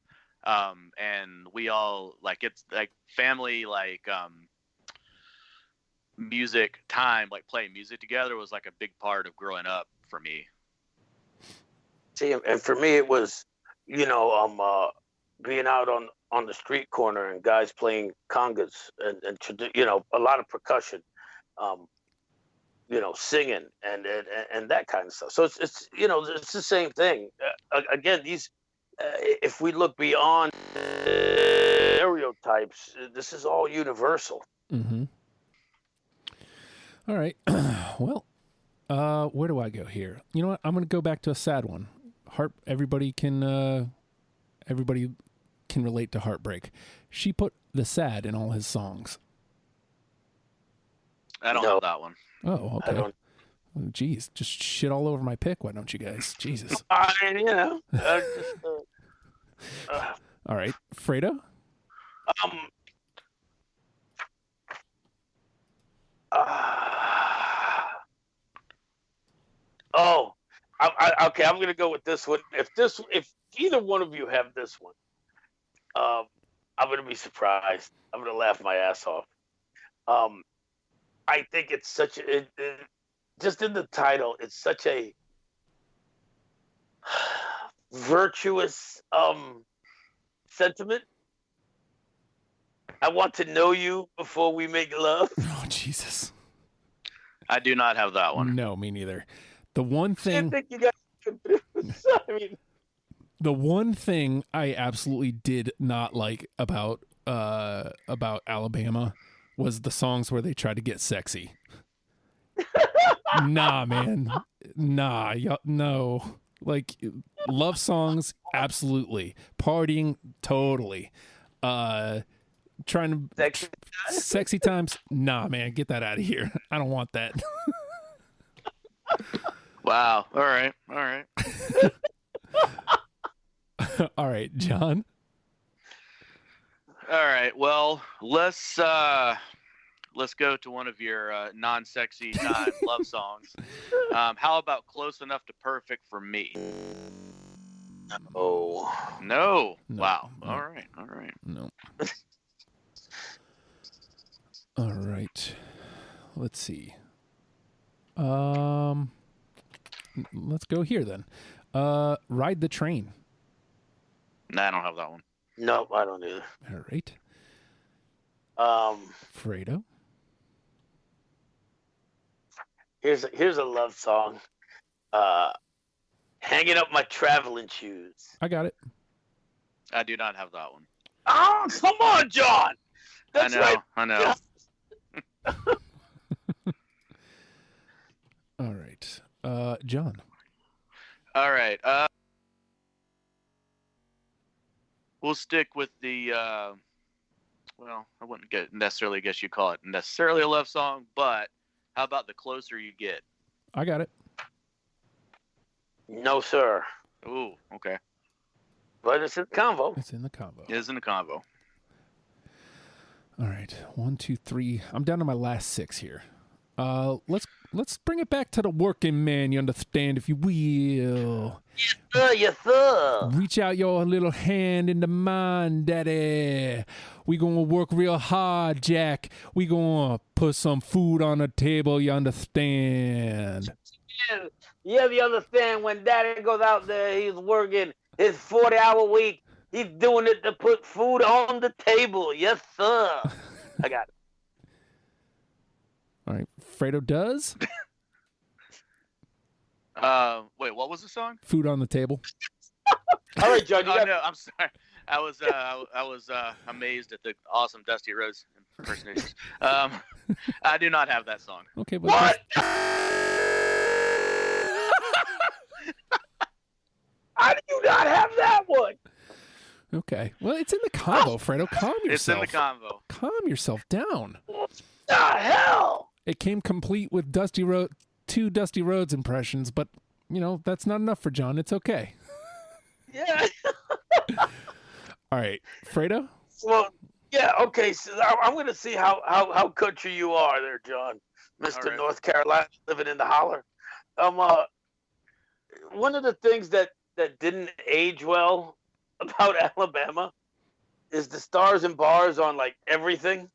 And we all it's like family, music time, like playing music together was like a big part of growing up for me. See, and for me, it was, being out on the street corner and guys playing congas and a lot of percussion, singing and that kind of stuff. So it's it's the same thing. Again, these, if we look beyond stereotypes, this is all universal. Mm-hmm. All right. Well, where do I go here? You know what? I'm going to go back to a sad one. Everybody can relate to heartbreak. She put the sad in all his songs. I don't have that one. Oh, okay. Jeez, just shit all over my pick. Why don't you guys? Jesus. You know. All right, Fredo. Okay. I'm gonna go with this one. If either one of you have this one, I'm gonna be surprised. I'm gonna laugh my ass off. I think it's such just in the title, it's such a virtuous sentiment. I want to know you before we make love. Oh, Jesus. I do not have that one. No, me neither. The one thing I think you guys I mean, the one thing I absolutely did not like about Alabama was the songs where they tried to get sexy. Nah, man. Nah, no. Like, love songs, absolutely. Partying, totally. Trying to sexy times, nah, man. Get that out of here. I don't want that. Wow. All right. All right, John. All right. Well, let's go to one of your non-sexy, non-love songs. How about "Close Enough to Perfect" for me? Oh no. No. Wow. No. All right. No. All right. Let's see. Let's go here then. Ride the Train. Nah, I don't have that one. no, I don't either. All right. Fredo. Here's a love song. Hanging Up My Traveling Shoes. I got it. I do not have that one. Oh, come on, John. That's right. I know. All right. John. All right. We'll stick with the. Well, I wouldn't necessarily guess you call it necessarily a love song, but how about "The Closer You Get"? I got it. No, sir. Ooh, okay. But it's in the convo. It's in the combo. It is in the combo. All right. 1, 2, 3. I'm down to my last 6 here. Let's bring it back to the working man, you understand, if you will. Yes, sir. Reach out your little hand into mine, daddy. We gonna work real hard, Jack. We gonna put some food on the table, you understand. Yeah, you understand when daddy goes out there, he's working his 40-hour week. He's doing it to put food on the table. Yes, sir. I got it. All right. Fredo does. Wait, what was the song? Food on the table. All right, John. No, I'm sorry. I was amazed at the awesome Dusty Rhodes impersonations. I do not have that song. Okay, but What? How do you not have that one? okay. Well, it's in the combo, Fredo. Calm yourself. It's in the combo. Calm yourself down. What the hell? It came complete with two Dusty Rhodes impressions, but that's not enough for John. It's okay. Yeah. All right, Fredo. Well, yeah. Okay. So I'm going to see how country you are there, John, Mr. Right. North Carolina, living in the holler. One of the things that didn't age well about Alabama is the stars and bars on like everything.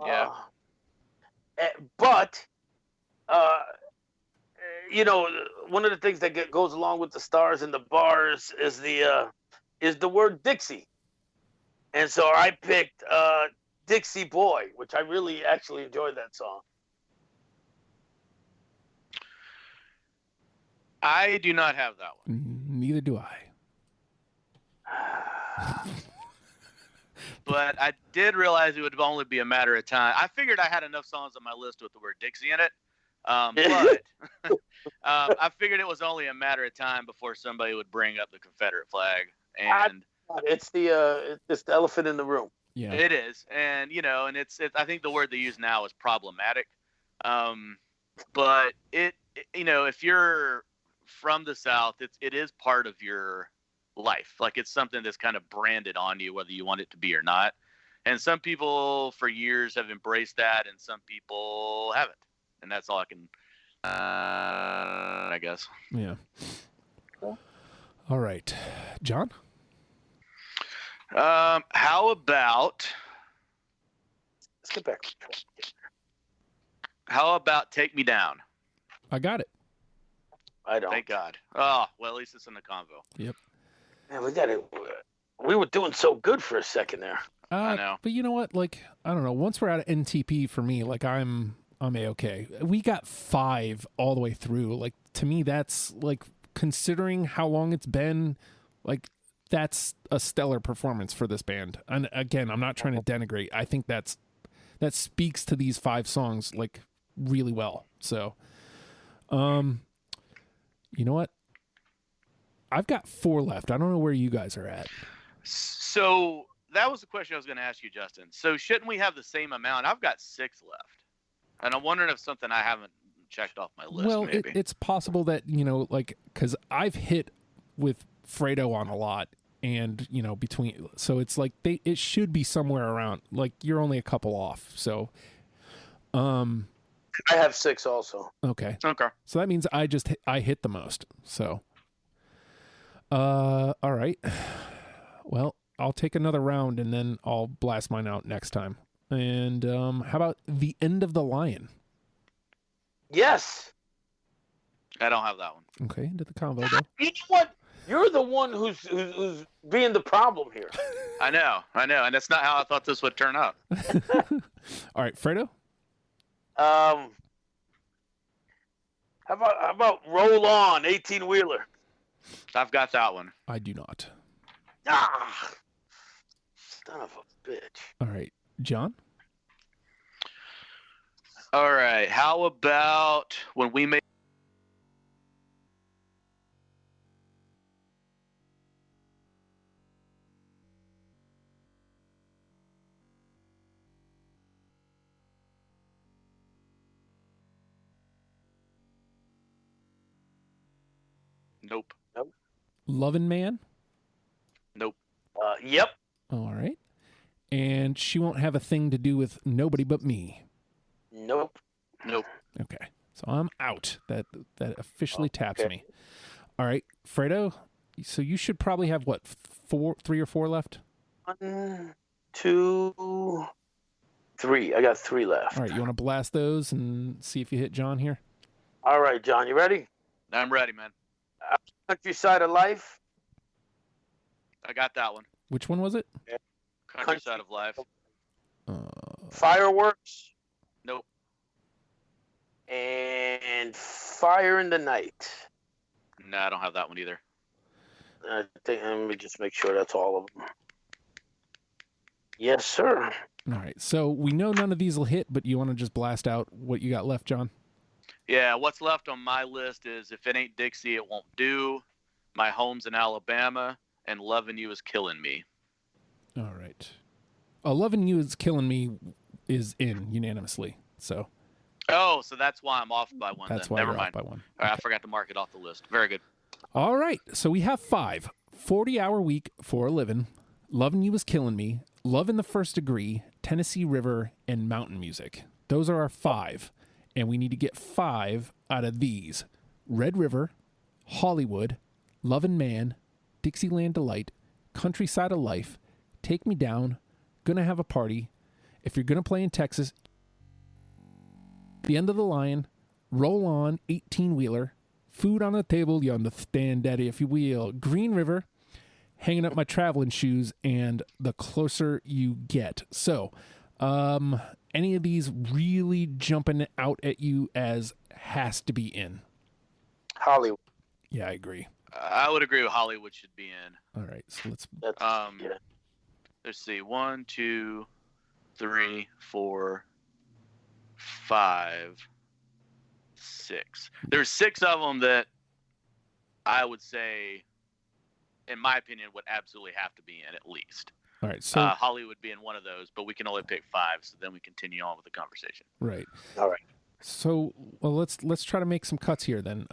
Yeah. But one of the things that goes along with the stars and the bars is the word Dixie, and so I picked Dixie Boy, which I really actually enjoyed that song. I do not have that one. Neither do I. But I did realize it would only be a matter of time. I figured I had enough songs on my list with the word Dixie in it. But I figured it was only a matter of time before somebody would bring up the Confederate flag. And It's the elephant in the room. Yeah. it is. And, and it's I think the word they use now is problematic. But if you're from the South, it is part of your life. Like it's something that's kind of branded on you, whether you want it to be or not. And some people for years have embraced that, and some people haven't. And that's all I can, I guess. Yeah. All right, John. How about? Let's get back. How about Take Me Down? I got it. I don't. Thank God. Oh, well, at least it's in the convo. Yep. Man, we got it. We were doing so good for a second there. I know. But you know what? Like, I don't know. Once we're out of NTP for me, like I'm A-okay. We got 5 all the way through. Like, to me, that's like, considering how long it's been, like, that's a stellar performance for this band. And again, I'm not trying to denigrate. I think that speaks to these 5 songs like really well. So, you know what? I've got 4 left. I don't know where you guys are at. So that was the question I was going to ask you, Justin. So shouldn't we have the same amount? I've got 6 left, and I'm wondering if something I haven't checked off my list. Well, maybe. it's possible that, like, because I've hit with Fredo on a lot, and between, so it's like it should be somewhere around. Like, you're only a couple off. So, I have 6 also. Okay. Okay. So that means I hit the most. So, all right. Well, I'll take another round and then I'll blast mine out next time. And how about The End of the Lion? Yes. I don't have that one. Okay, into the convo though. You know what? You're the one who's being the problem here. I know, and that's not how I thought this would turn out. All right, Fredo. How about Roll On, 18-wheeler? I've got that one. I do not. Ah, son of a bitch. All right, John. All right. How about When We Made? Nope. Lovin' Man. Nope. Yep. All right. And She Won't Have a Thing to Do with Nobody But Me. Nope. Nope. Okay. So I'm out. That officially taps me. All right, Fredo. So you should probably have what, 3 or 4 left? 1, 2, 3. I got 3 left. All right, you want to blast those and see if you hit John here? All right, John, you ready? I'm ready, man. Countryside of Life. I got that one. Which one was it? Countryside of Life. Fireworks. Nope. And Fire in the Night. No, I don't have that one either. I think, let me just make sure that's all of them. Yes, sir. All right, so we know none of these will hit, but you want to just blast out what you got left, John? Yeah, what's left on my list is If It Ain't Dixie, It Won't Do, My Home's in Alabama, and Lovin' You Is Killing Me. All right. Lovin' You Is Killing Me is in unanimously, so. Oh, so that's why I'm off by one. That's then. why Never you're mind. off by 1. All right, I forgot to mark it off the list. Very good. All right, so we have 5. 40-hour week for a living, Lovin' You Is Killing Me, Love in the First Degree, Tennessee River, and Mountain Music. Those are our 5, and we need to get 5 out of these. Red River, Hollywood, Lovin' Man, Dixieland Delight, Countryside of Life, Take Me Down, Gonna Have a Party, If You're Gonna Play in Texas, The End of the Lion, Roll On, 18-wheeler, Food on the Table, you understand, Daddy, if you will, Green River, Hanging Up My Traveling Shoes, and The Closer You Get. So, any of these really jumping out at you as has to be in? Hollywood. Yeah, I agree. I would agree with Hollywood should be in. All right, so let's. Yeah. Let's see. 1, 2, 3, 4, 5, 6. There's 6 of them that I would say, in my opinion, would absolutely have to be in at least. All right, so Hollywood being one of those, but we can only pick 5, so then we continue on with the conversation. right. All right. So, well, let's try to make some cuts here then.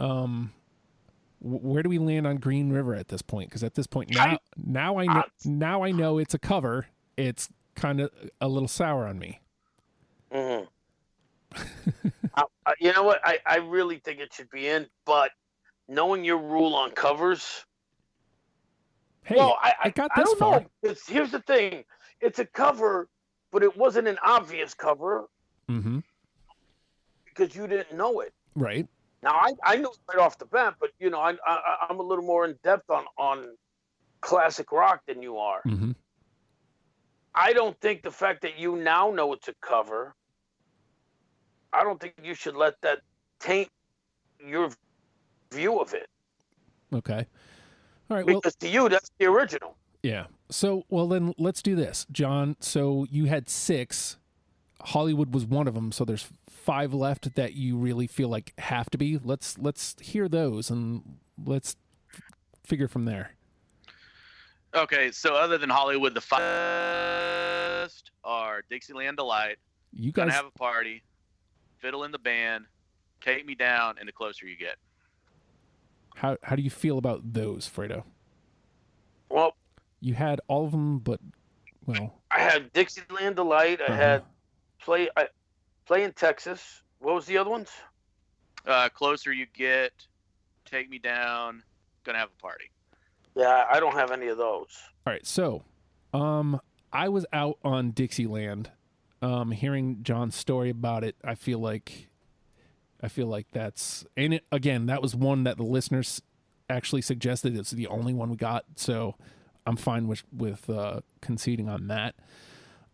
Where do we land on Green River at this point? Because at this point now I know it's a cover. It's kind of a little sour on me. Mm-hmm. You know what? I really think it should be in, but knowing your rule on covers. Hey, well, I got this far. Here's the thing: it's a cover, but it wasn't an obvious cover. Mm-hmm. Because you didn't know it. Right. Now I knew it right off the bat, but you know I'm a little more in depth on classic rock than you are. Mm-hmm. I don't think the fact that you now know it's a cover, I don't think you should let that taint your view of it. Okay. All right. Because to you, that's the original. Yeah. So, well, then let's do this, John. So you had 6. Hollywood was one of them. So there's 5 left that you really feel like have to be. Let's hear those and let's figure from there. Okay. So other than Hollywood, the 5 are Dixieland Delight. You guys Gonna Have a Party, Fiddle in the Band, Take Me Down, and The Closer You Get. How do you feel about those, Fredo? Well, you had all of them, but well, I had Dixieland Delight. I had Play in Texas. What was the other ones? Closer You Get, Take Me Down, Gonna Have a Party. Yeah, I don't have any of those. All right, so I was out on Dixieland. Hearing John's story about it, I feel like that's, and it, again, that was one that the listeners actually suggested. It's the only one we got, so I'm fine with conceding on that.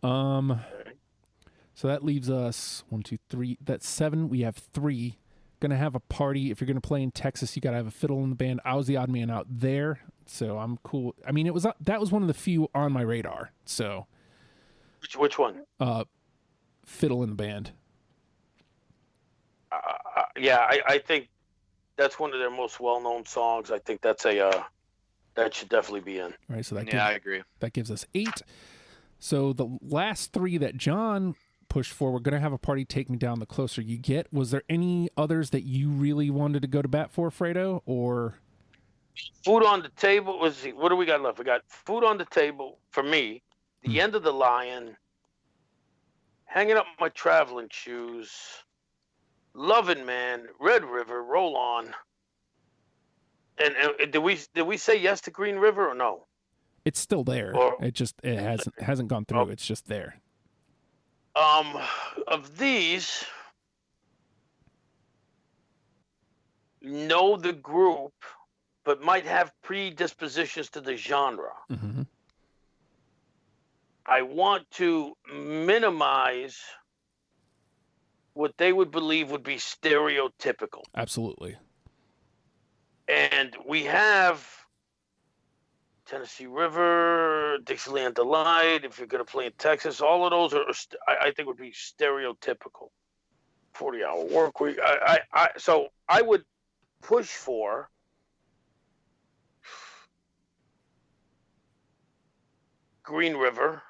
So that leaves us 1, 2, 3. That's 7. We have 3. Gonna Have a Party. If you're gonna play in Texas, you gotta have a fiddle in the band. I was the odd man out there, so I'm cool. I mean, that was one of the few on my radar. So, which one? Fiddle in the Band. Yeah, I think that's one of their most well-known songs. I think that's that should definitely be in. All right, so I agree. That gives us 8. So the last 3 that John pushed for, we're gonna have a party. Take Me Down, The Closer You Get. Was there any others that you really wanted to go to bat for, Fredo? Or Food on the Table? What do we got left? We got Food on the Table for me. The End of the Lion. Hanging Up My Traveling Shoes. Lovin' Man, Red River, Roll On. And did we say yes to Green River or no? It's still there. It hasn't gone through. It's just there. Of these, know the group, but might have predispositions to the genre. Mm-hmm. I want to minimize what they would believe would be stereotypical. Absolutely. And we have Tennessee River, Dixieland Delight. If you're going to play in Texas, all of those I think would be stereotypical. 40-hour work week. So I would push for Green River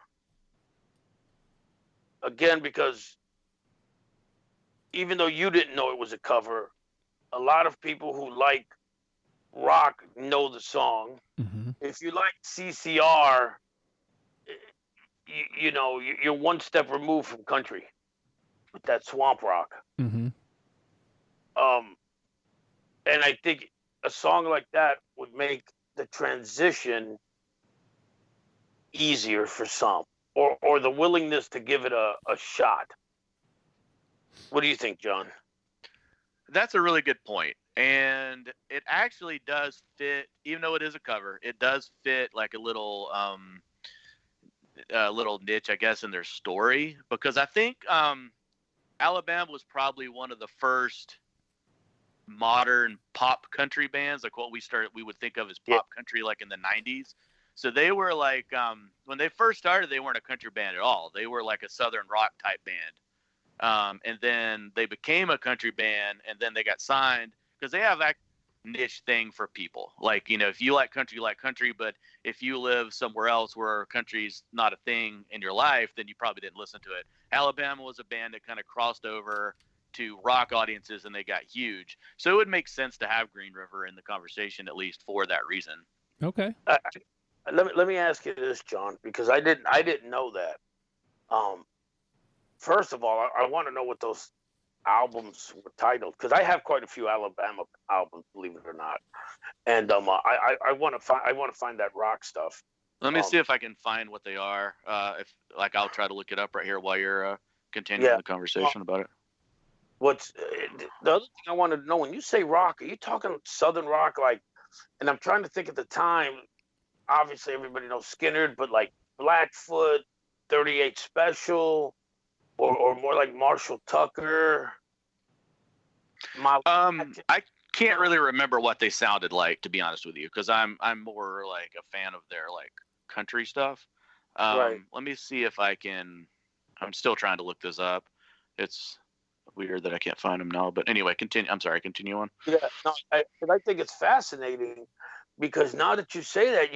again, because even though you didn't know it was a cover, a lot of people who like rock know the song. Mm-hmm. If you like CCR, you know, you're one step removed from country with that swamp rock. Mm-hmm. And I think a song like that would make the transition easier for some, or the willingness to give it a shot. What do you think, John? That's a really good point. And it actually does fit, even though it is a cover, it does fit like a little niche, I guess, in their story. Because I think Alabama was probably one of the first modern pop country bands, like what we would think of as pop country, like in the 90s. So they were like, when they first started, they weren't a country band at all. They were like a Southern rock type band. And then they became a country band, and then they got signed because they have that niche thing for people. Like, you know, if you like country, but if you live somewhere else where country's not a thing in your life, then you probably didn't listen to it. Alabama was a band that kind of crossed over to rock audiences and they got huge. So it would make sense to have Green River in the conversation, at least for that reason. Okay. Let me ask you this, John, because I didn't know that. First of all, I want to know what those albums were titled, because I have quite a few Alabama albums, believe it or not, and I want to find that rock stuff. Let me see if I can find what they are. If I'll try to look it up right here while you're continuing the conversation about it. What's the other thing I wanted to know, when you say rock, are you talking Southern rock, like? And I'm trying to think at the time. Obviously, everybody knows Skinner, but like Blackfoot, 38 Special, or more like Marshall Tucker. I can't really remember what they sounded like, to be honest with you, because I'm more like a fan of their like country stuff. Right. Let me see if I can. I'm still trying to look this up. It's weird that I can't find them now, but anyway, continue. I'm sorry, continue on. Yeah, no, I think it's fascinating, because now that you say that,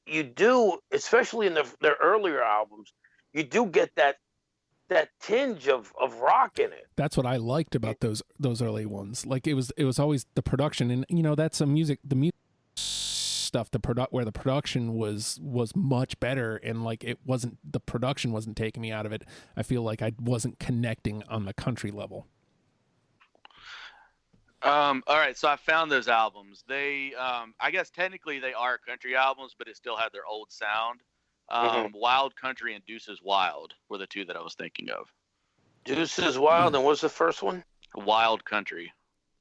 you do, especially in their earlier albums, you do get that tinge of rock in it. That's what I liked about those early ones. Like it was always the production, and that's the music stuff. Where the production was much better, and like the production wasn't taking me out of it. I feel like I wasn't connecting on the country level. All right, so I found those albums. They, I guess technically they are country albums, but it still had their old sound. Wild Country and Deuces Wild were the two that I was thinking of. Deuces Wild, and what's the first one? Wild Country.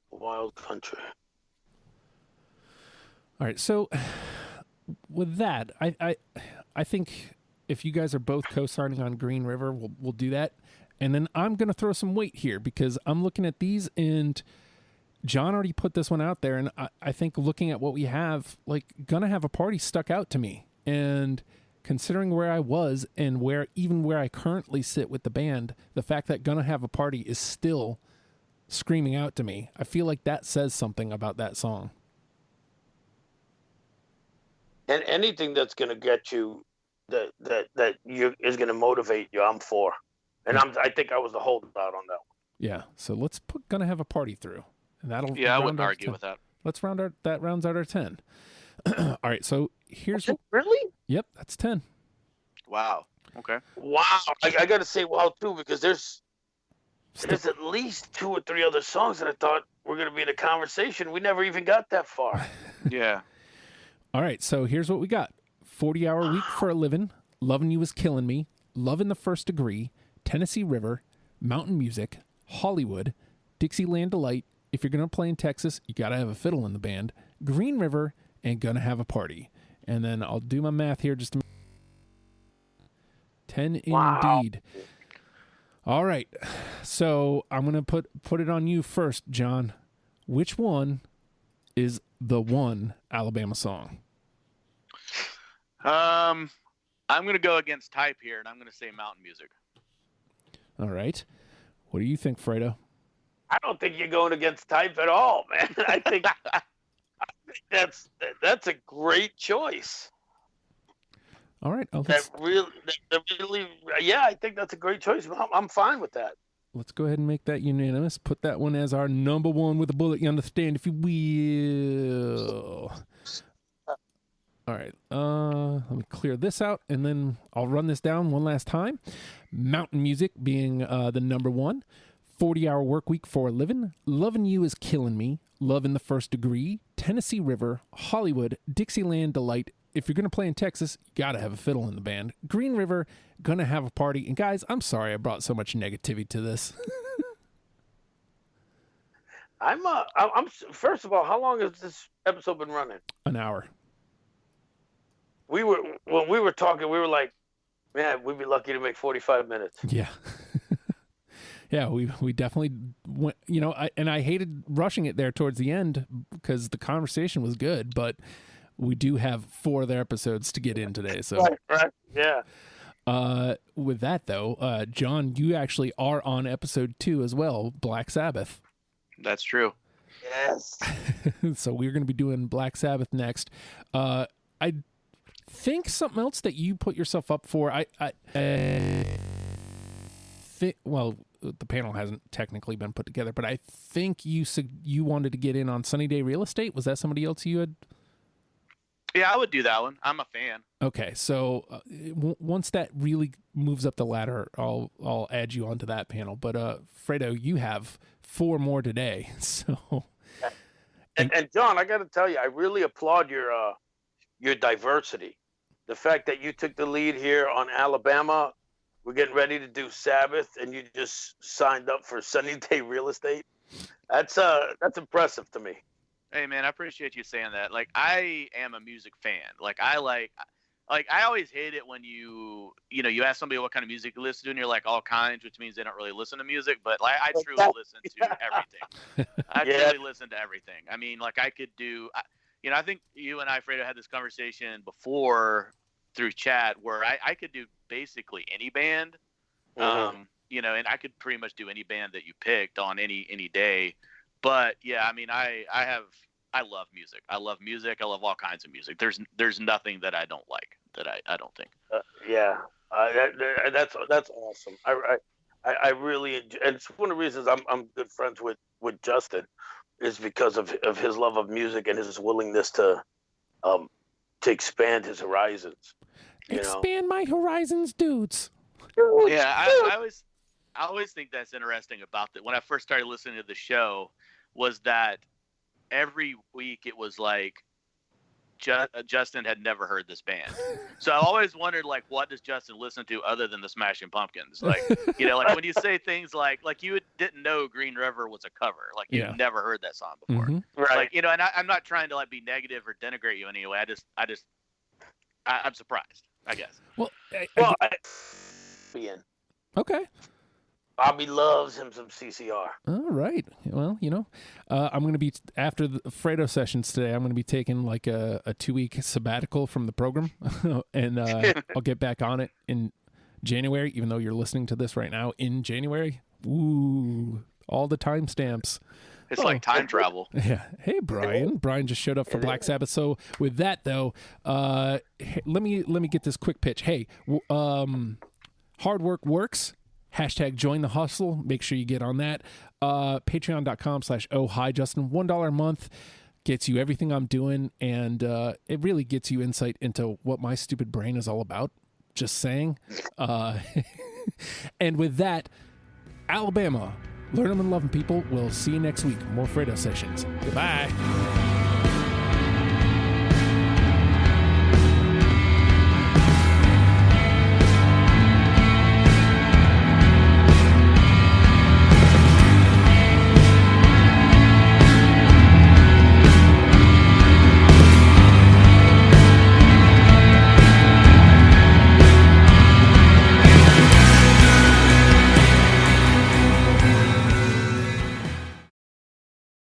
Wild Country. All right, so with that, I think if you guys are both co-signing on Green River, we'll do that. And then I'm going to throw some weight here, because I'm looking at these, and John already put this one out there, and I think looking at what we have, like, Gonna Have a Party stuck out to me. And considering where I was and where I currently sit with the band, the fact that Gonna Have a Party is still screaming out to me, I feel like that says something about that song. And anything that's going to get you, that you is going to motivate you, I'm for. And I think I was the holdout on that one. Yeah, so let's put Gonna Have a Party through. And that'll I wouldn't argue with that. Let's rounds out our 10. All right, so here's really? Yep, that's 10. Wow. Okay. Wow. I got to say wow too, because there's at least 2 or 3 other songs that I thought were going to be in a conversation. We never even got that far. Yeah. All right, so here's what we got. 40-Hour Week for a Livin', Lovin' You Is Killin' Me, Love in the First Degree, Tennessee River, Mountain Music, Hollywood, Dixieland Delight, If You're Gonna Play in Texas, You Gotta Have a Fiddle in the Band, Green River, and Gonna Have a Party. And then I'll do my math here just to 10 Wow. indeed. All right, so I'm gonna put it on you first, John. Which one is the one Alabama song? I'm going to go against type here, and I'm going to say Mountain Music. All right. What do you think, Fredo? I don't think you're going against type at all, man. I think that's a great choice. All right. That really, yeah, I think that's a great choice. I'm fine with that. Let's go ahead and make that unanimous. Put that one as our number one with a bullet, you understand, if you will. All right. Let me clear this out, and then I'll run this down one last time. Mountain Music being the number one. 40-Hour Work Week for a Livin', Lovin' You Is Killin' Me, Love in the First Degree, Tennessee River, Hollywood, Dixieland Delight. If you're going to play in Texas, you got to have a fiddle in the band. Green River, Gonna Have a Party. And guys, I'm sorry I brought so much negativity to this. I'm first of all, how long has this episode been running? An hour. When we were talking, we were like, man, we'd be lucky to make 45 minutes. Yeah. Yeah, we definitely went, I hated rushing it there towards the end because the conversation was good, but we do have 4 other episodes to get in today. So right. Yeah. With that though, John, you actually are on episode 2 as well, Black Sabbath. That's true. Yes. So we're going to be doing Black Sabbath next. I think something else that you put yourself up for. the panel hasn't technically been put together, but I think you wanted to get in on Sunny Day Real Estate. Was that somebody else you had? Yeah, I would do that one. I'm a fan. Okay, so once that really moves up the ladder, I'll add you onto that panel. But Fredo, you have 4 more today, so. And John, I got to tell you, I really applaud your diversity. The fact that you took the lead here on Alabama, we're getting ready to do Sabbath, and you just signed up for Sunny Day Real Estate. That's impressive to me. Hey man, I appreciate you saying that. Like, I am a music fan. Like, I always hate it when you ask somebody what kind of music you listen to, and you're like, all kinds, which means they don't really listen to music. But like, I truly listen to everything. I truly listen to everything. I mean, like, I could do, I think you and I, Fredo, had this conversation before through chat where I could do basically any band, and I could pretty much do any band that you picked on any day. But yeah, I mean, I love music. I love music. I love all kinds of music. There's nothing that I don't like, that I don't think. That's awesome. I really, and it's one of the reasons I'm good friends with Justin, is because of his love of music and his willingness to expand his horizons. Expand my horizons, dudes. Yeah, I always think that's interesting about that. When I first started listening to the show, was that every week it was like Justin had never heard this band. So I always wondered, like, what does Justin listen to other than the Smashing Pumpkins? Like, like when you say things like you didn't know Green River was a cover, like you've never heard that song before. Mm-hmm. Right. Like, and I'm not trying to like be negative or denigrate you in any way. I'm surprised, I guess. Well, okay. Bobby loves him some CCR. All right. Well, I'm going to be, after the Fredo Sessions today, I'm going to be taking like a 2-week sabbatical from the program, and I'll get back on it in January, even though you're listening to this right now in January. Ooh, all the timestamps. It's like time travel. Yeah. Hey, Brian. Brian just showed up for Black Sabbath. So with that, though, let me get this quick pitch. Hey, hard work works. # join the hustle. Make sure you get on that. Patreon.com/ohhijustin. $1 a month gets you everything I'm doing, and it really gets you insight into what my stupid brain is all about. Just saying. And with that, Alabama, learn them and love them, people. We'll see you next week. More Fredo Sessions. Goodbye.